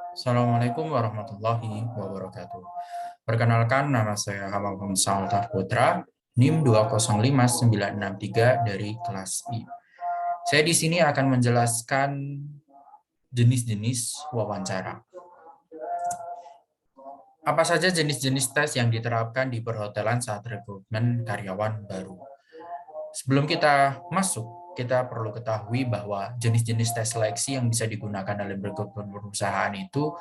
Assalamualaikum warahmatullahi wabarakatuh. Perkenalkan, nama saya Hamam Salta Putra, NIM 2059663 dari kelas I. Saya di sini akan menjelaskan jenis-jenis wawancara. Apa saja jenis-jenis tes yang diterapkan di perhotelan saat rekrutmen karyawan baru? Sebelum kita masuk, kita perlu ketahui bahwa jenis-jenis tes seleksi yang bisa digunakan dalam rekrutmen perusahaan itu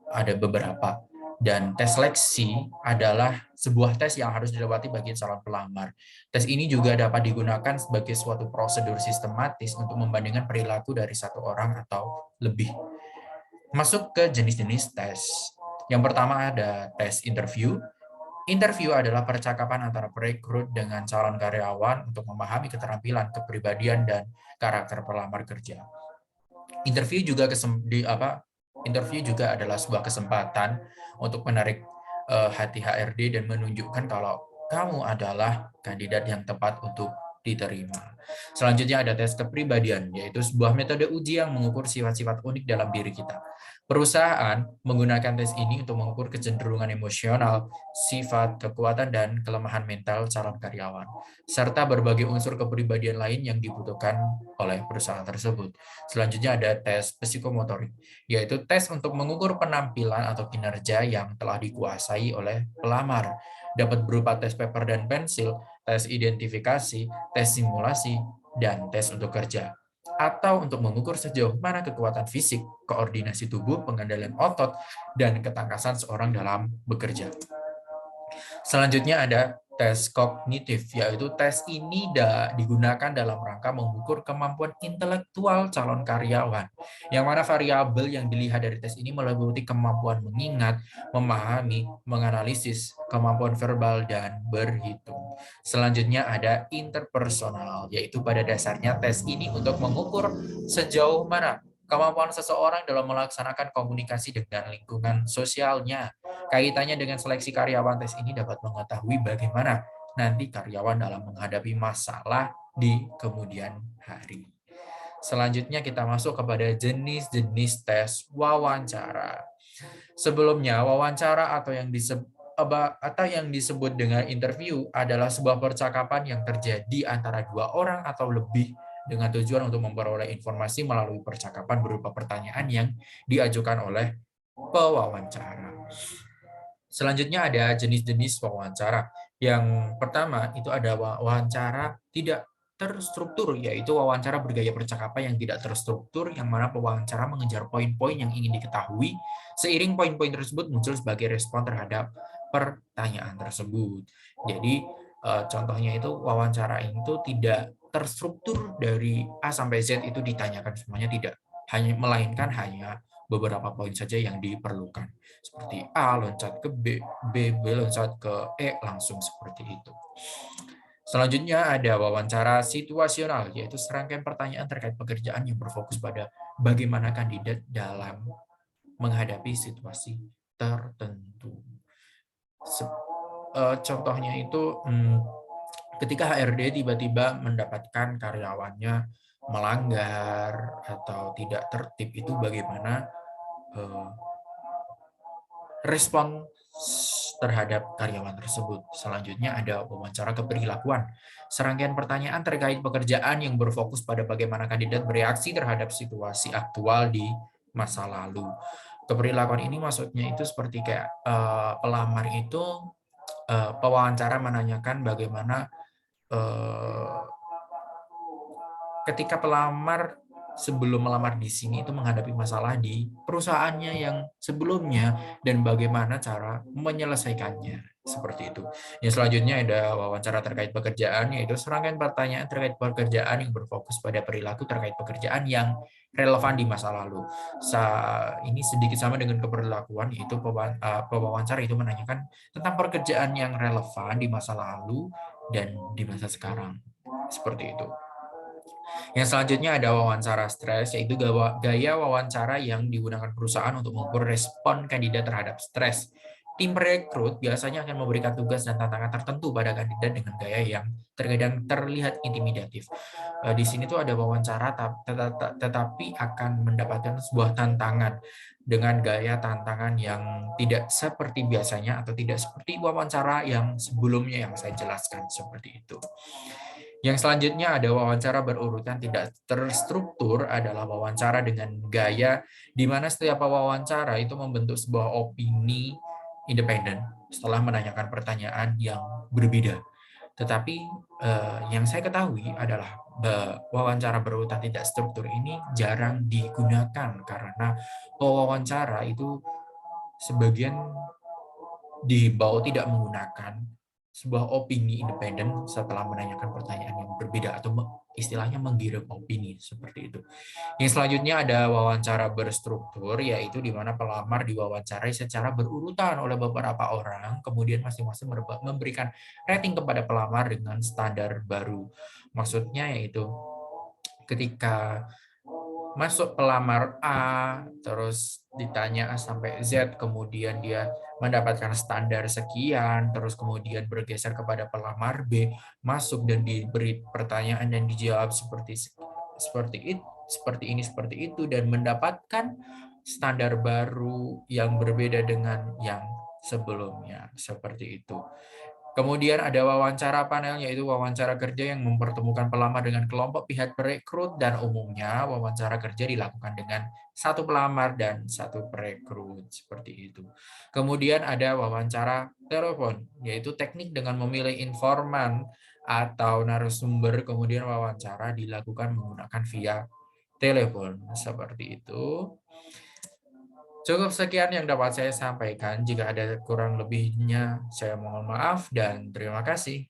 ada beberapa. Dan tes seleksi adalah sebuah tes yang harus dilewati bagi calon pelamar. Tes ini juga dapat digunakan sebagai suatu prosedur sistematis untuk membandingkan perilaku dari satu orang atau lebih. Masuk ke jenis-jenis tes. Yang pertama ada tes interview. Interview adalah percakapan antara perekrut dengan calon karyawan untuk memahami keterampilan, kepribadian, dan karakter pelamar kerja. Interview juga adalah sebuah kesempatan untuk menarik hati HRD dan menunjukkan kalau kamu adalah kandidat yang tepat untuk diterima. Selanjutnya ada tes kepribadian, yaitu sebuah metode uji yang mengukur sifat-sifat unik dalam diri kita. Perusahaan menggunakan tes ini untuk mengukur kecenderungan emosional, sifat, kekuatan, dan kelemahan mental calon karyawan, serta berbagai unsur kepribadian lain yang dibutuhkan oleh perusahaan tersebut. Selanjutnya ada tes psikomotorik, yaitu tes untuk mengukur penampilan atau kinerja yang telah dikuasai oleh pelamar. Dapat berupa tes paper dan pensil, tes identifikasi, tes simulasi, dan tes untuk kerja. Atau untuk mengukur sejauh mana kekuatan fisik, koordinasi tubuh, pengendalian otot, dan ketangkasan seorang dalam bekerja. Selanjutnya ada tes kognitif, yaitu tes ini digunakan dalam rangka mengukur kemampuan intelektual calon karyawan, yang mana variabel yang dilihat dari tes ini meliputi kemampuan mengingat, memahami, menganalisis, kemampuan verbal, dan berhitung. Selanjutnya ada interpersonal, yaitu pada dasarnya tes ini untuk mengukur sejauh mana kemampuan seseorang dalam melaksanakan komunikasi dengan lingkungan sosialnya. Kaitannya dengan seleksi karyawan, tes ini dapat mengetahui bagaimana nanti karyawan dalam menghadapi masalah di kemudian hari. Selanjutnya kita masuk kepada jenis-jenis tes wawancara. Sebelumnya, wawancara atau yang disebut dengan interview adalah sebuah percakapan yang terjadi antara dua orang atau lebih dengan tujuan untuk memperoleh informasi melalui percakapan berupa pertanyaan yang diajukan oleh pewawancara. Selanjutnya ada jenis-jenis wawancara. Yang pertama itu ada wawancara tidak terstruktur, yaitu wawancara bergaya percakapan yang tidak terstruktur, yang mana pewawancara mengejar poin-poin yang ingin diketahui, seiring poin-poin tersebut muncul sebagai respon terhadap pertanyaan tersebut. Jadi contohnya itu wawancara itu tidak terstruktur dari A sampai Z itu ditanyakan semuanya, tidak, melainkan hanya beberapa poin saja yang diperlukan. Seperti A loncat ke B, B loncat ke E, langsung seperti itu. Selanjutnya ada wawancara situasional, yaitu serangkaian pertanyaan terkait pekerjaan yang berfokus pada bagaimana kandidat dalam menghadapi situasi tertentu. Contohnya itu ketika HRD tiba-tiba mendapatkan karyawannya melanggar atau tidak tertib, itu bagaimana respon terhadap karyawan tersebut. Selanjutnya ada wawancara keperilakuan. Serangkaian pertanyaan terkait pekerjaan yang berfokus pada bagaimana kandidat bereaksi terhadap situasi aktual di masa lalu. Keperilakuan ini maksudnya itu seperti kayak pelamar itu pewawancara menanyakan bagaimana ketika pelamar sebelum melamar di sini itu menghadapi masalah di perusahaannya yang sebelumnya dan bagaimana cara menyelesaikannya. Seperti itu. Yang selanjutnya ada wawancara terkait pekerjaan, yaitu serangkaian pertanyaan terkait pekerjaan yang berfokus pada perilaku terkait pekerjaan yang relevan di masa lalu. Ini sedikit sama dengan keberlakuan, yaitu pewawancara itu menanyakan tentang pekerjaan yang relevan di masa lalu dan di masa sekarang. Seperti itu. Yang selanjutnya ada wawancara stres, yaitu gaya wawancara yang digunakan perusahaan untuk mengukur respon kandidat terhadap stres. Tim rekrut biasanya akan memberikan tugas dan tantangan tertentu pada kandidat dengan gaya yang terkadang terlihat intimidatif. Di sini tuh ada wawancara, tetapi akan mendapatkan sebuah tantangan dengan gaya tantangan yang tidak seperti biasanya atau tidak seperti wawancara yang sebelumnya yang saya jelaskan seperti itu. Yang selanjutnya ada wawancara berurutan tidak terstruktur, adalah wawancara dengan gaya di mana setiap wawancara itu membentuk sebuah opini independen setelah menanyakan pertanyaan yang berbeda. Tetapi yang saya ketahui adalah wawancara berurutan tidak struktur ini jarang digunakan karena wawancara itu sebagian dihimbau tidak menggunakan sebuah opini independen setelah menanyakan pertanyaan yang berbeda atau istilahnya menggiring opini seperti itu. Yang selanjutnya ada wawancara berstruktur, yaitu di mana pelamar diwawancarai secara berurutan oleh beberapa orang, kemudian masing-masing memberikan rating kepada pelamar dengan standar baru. Maksudnya yaitu ketika masuk pelamar A, terus ditanya A sampai Z, kemudian dia mendapatkan standar sekian, terus kemudian bergeser kepada pelamar B, masuk dan diberi pertanyaan dan dijawab seperti itu dan mendapatkan standar baru yang berbeda dengan yang sebelumnya, seperti itu. Kemudian ada wawancara panel, yaitu wawancara kerja yang mempertemukan pelamar dengan kelompok pihak perekrut, dan umumnya wawancara kerja dilakukan dengan satu pelamar dan satu perekrut, seperti itu. Kemudian ada wawancara telepon, yaitu teknik dengan memilih informan atau narasumber, kemudian wawancara dilakukan menggunakan via telepon, seperti itu. Cukup sekian yang dapat saya sampaikan. Jika ada kurang lebihnya, saya mohon maaf dan terima kasih.